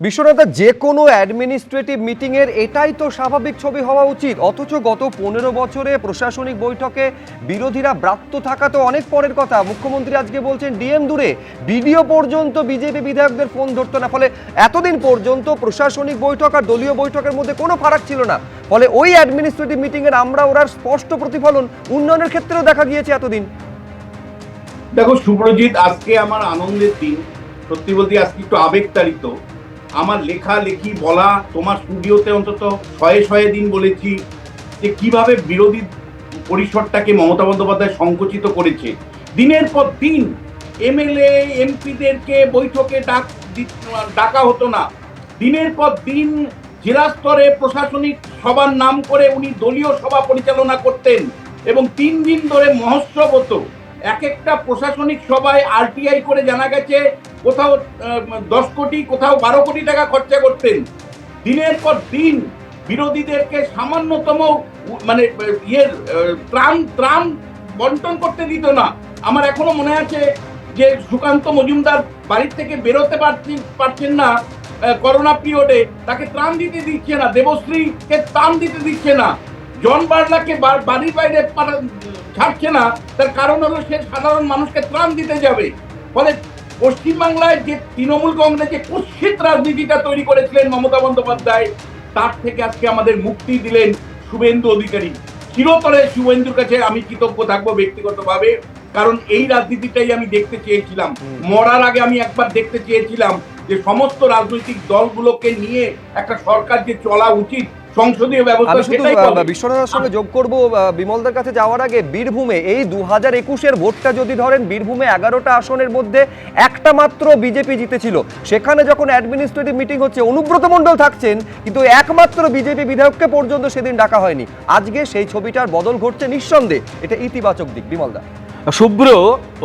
বিশ্বনাথ, যে কোনো অ্যাডমিনিস্ট্রেটিভ মিটিংয়ের এটাই তো স্বাভাবিক ছবি হওয়া উচিত, অথচ গত 15 বছরে প্রশাসনিক বৈঠকে বিরোধীরা ব্রাত্য থাকা তো অনেক পরের কথা। মুখ্যমন্ত্রী আজকে বলছেন ডিএম দূরে, বিডিও পর্যন্ত বিজেপি বিধায়কদের ফোন ধরতো না। ফলে এতদিন পর্যন্ত প্রশাসনিক বৈঠক আর দলীয় বৈঠকের মধ্যে কোনো ফারাক ছিল না। ফলে ওই অ্যাডমিনিস্ট্রেটিভ মিটিংয়ের আমরা ওরার স্পষ্ট প্রতিফলন উন্নয়নের ক্ষেত্রেও দেখা গিয়েছে এতদিন। দেখো সুব্রজিৎ, আজকে আমার আনন্দের দিন। সত্যি বলতে আজকে একটু আবেগতাড়িত। আমার লেখালেখি বলা তোমার স্টুডিওতে অন্তত শয়ে শয়ে দিন বলেছি যে কিভাবে বিরোধী পরিসরটাকে মমতা বন্দ্যোপাধ্যায় সংকুচিত করেছে। দিনের পর দিন এমএলএ এমপিদেরকে বৈঠকে ডাকা হতো না। দিনের পর দিন জেলা স্তরে প্রশাসনিক সভার নাম করে উনি দলীয় সভা পরিচালনা করতেন এবং 3 দিন ধরে মহোৎসব হতো। এক একটা প্রশাসনিক সভায় আরটিআই করে জানা গেছে কোথাও 10 কোটি, কোথাও 12 কোটি টাকা খরচা করতেন। দিনের পর দিন বিরোধীদেরকে সামান্যতম মানে ত্রাণ বন্টন করতে দিত না। আমার এখনো মনে আছে যে সুকান্ত মজুমদার বাড়ির থেকে বেরোতে পারছেন না করোনা পিরিয়ডে, তাকে ত্রাণ দিতে দিচ্ছে না। দেবশ্রীকে ত্রাণ দিতে দিচ্ছে না। জন বার্লাকে বাড়ির বাইরে ছাড়ছে না। তার কারণ হলো সে সাধারণ মানুষকে ত্রাণ দিতে যাবে। ফলে পশ্চিমবাংলায় যে তৃণমূল কংগ্রেস যে কুৎসিত রাজনীতিটা তৈরি করেছিলেন মমতা বন্দ্যোপাধ্যায়, তার থেকে আজকে আমাদের মুক্তি দিলেন শুভেন্দু অধিকারী। চিরতরে শুভেন্দুর কাছে আমি কৃতজ্ঞ থাকবো ব্যক্তিগতভাবে, কারণ এই রাজনীতিটাই আমি দেখতে চেয়েছিলাম। মরার আগে আমি একবার দেখতে চেয়েছিলাম যে সমস্ত রাজনৈতিক দলগুলোকে নিয়ে একটা সরকার যে চলা উচিত, সংসদীয় ব্যবস্থা। বিশ্বনাথের সঙ্গে যোগ করব বিমলদের কাছে যাওয়ার আগে, বীরভূমে এই 2021-এর ভোটটা যদি ধরেন, বীরভূমে 11টা আসনের মধ্যে একটা মাত্র বিজেপি জিতেছিল। সেখানে যখন অ্যাডমিনিস্ট্রেটিভ মিটিং হচ্ছে, অনুব্রত মণ্ডল থাকছেন, কিন্তু একমাত্র বিজেপি বিধায়ককে পর্যন্ত সেদিন ডাকা হয়নি। আজকে সেই ছবিটার বদল ঘটছে নিঃসন্দেহে, এটা ইতিবাচক দিক। বিমলদা। শুভ্র,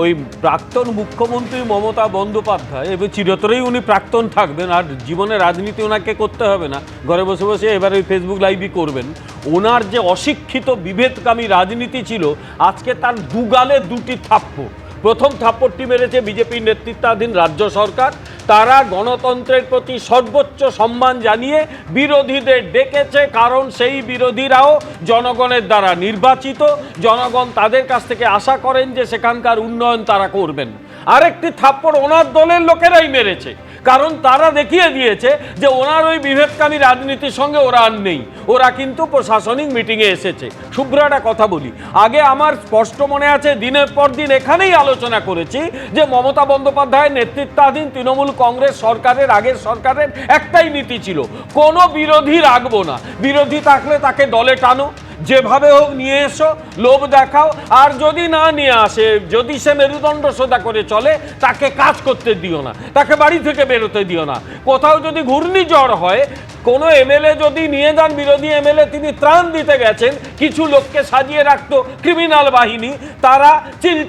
ওই প্রাক্তন মুখ্যমন্ত্রী মমতা বন্দ্যোপাধ্যায় এবার চিরতরেই উনি প্রাক্তন থাকবেন, আর জীবনে রাজনীতি ওনাকে করতে হবে না, ঘরে বসে বসে এবার ওই ফেসবুক লাইভই করবেন। ওনার যে অশিক্ষিত বিভেদকামী রাজনীতি ছিল, আজকে তার দুগালে দুটি থাপ্পড়। প্রথম থাপ্পড়টি মেরেছে বিজেপির নেতৃত্বাধীন রাজ্য সরকার। তারা গণতন্ত্রের প্রতি সর্বোচ্চ সম্মান জানিয়ে বিরোধীদের ডেকেছে, কারণ সেই বিরোধীরাও জনগণের দ্বারা নির্বাচিত। জনগণ তাদের কাছ থেকে আশা করেন যে সেখানকার উন্নয়ন তারা করবেন। আরেকটি থাপ্পড় ওনার দলের লোকেরাই মেরেছে, কারণ তারা দেখিয়ে দিয়েছে যে ওনার ওই বিভেদকামী রাজনীতির সঙ্গে ওরা আর নেই। ওরা কিন্তু প্রশাসনিক মিটিংয়ে এসেছে। শুভ্র, একটা কথা বলি, আগে আমার স্পষ্ট মনে আছে, দিনের পর দিন এখানেই আলোচনা করেছি যে মমতা বন্দ্যোপাধ্যায়ের নেতৃত্বাধীন তৃণমূল কংগ্রেস সরকারের, আগের সরকারের একটাই নীতি ছিল, কোনো বিরোধী রাখবো না। বিরোধী থাকলে তাকে দলে টানো, যেভাবে হোক নিয়ে এসো, লোভ দেখাও, আর যদি না নিয়ে আসে, যদি সে মেরুদণ্ড সোজা করে চলে, তাকে কাজ করতে দিও না, তাকে বাড়ি থেকে বেরোতে দিও না। কোথাও যদি ঘূর্ণিঝড় হয়, কোনো এমএলএ যদি নিয়ে যান, বিরোধী এমএলএ, তিনি ত্রাণ দিতে গেছেন, কিছু লোককে সাজিয়ে রাখতো ক্রিমিনাল বাহিনী, তারা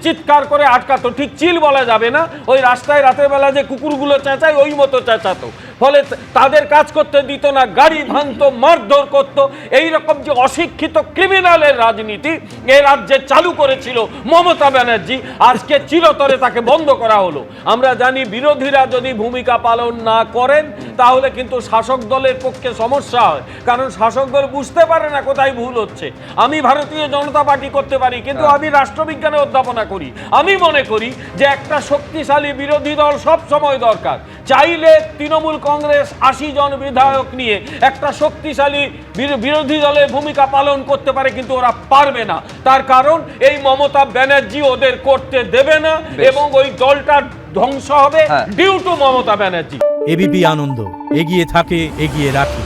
চিৎকার করে আটকাতো। ঠিক চিল বলা যাবে না, ওই রাস্তায় রাতের বেলা যে কুকুরগুলো চেঁচায় ওই মতো চেঁচাতো। ফলে তাদের কাজ করতে দিত না, গাড়ি ভাঙতো, মারধর করতো। এইরকম যে অশিক্ষিত ক্রিমিনালের রাজনীতি এই রাজ্যে চালু করেছিল মমতা ব্যানার্জি, আজকে চিরতরে তাকে বন্ধ করা হলো। আমরা জানি বিরোধীরা যদি ভূমিকা পালন না করেন, তাহলে কিন্তু শাসক দলের পক্ষে সমস্যা হয়, কারণ শাসক দল বুঝতে পারে না কোথায় ভুল হচ্ছে। আমি ভারতীয় জনতা পার্টি করতে পারি, কিন্তু আমি রাষ্ট্রবিজ্ঞানে অধ্যাপনা করি। আমি মনে করি যে একটা শক্তিশালী বিরোধী দল সব সময় দরকার। চাইলে তৃণমূল কংগ্রেস 80 জন বিধায়ক নিয়ে একটা শক্তিশালী বিরোধী দলের ভূমিকা পালন করতে পারে, কিন্তু ওরা পারবে না। তার কারণ এই মমতা ব্যানার্জি ওদের করতে দেবে না, এবং ওই দলটা ধ্বংস হবে due to Mamata Banerjee. ABP Ananda, এগিয়ে থাকে, এগিয়ে রাখে।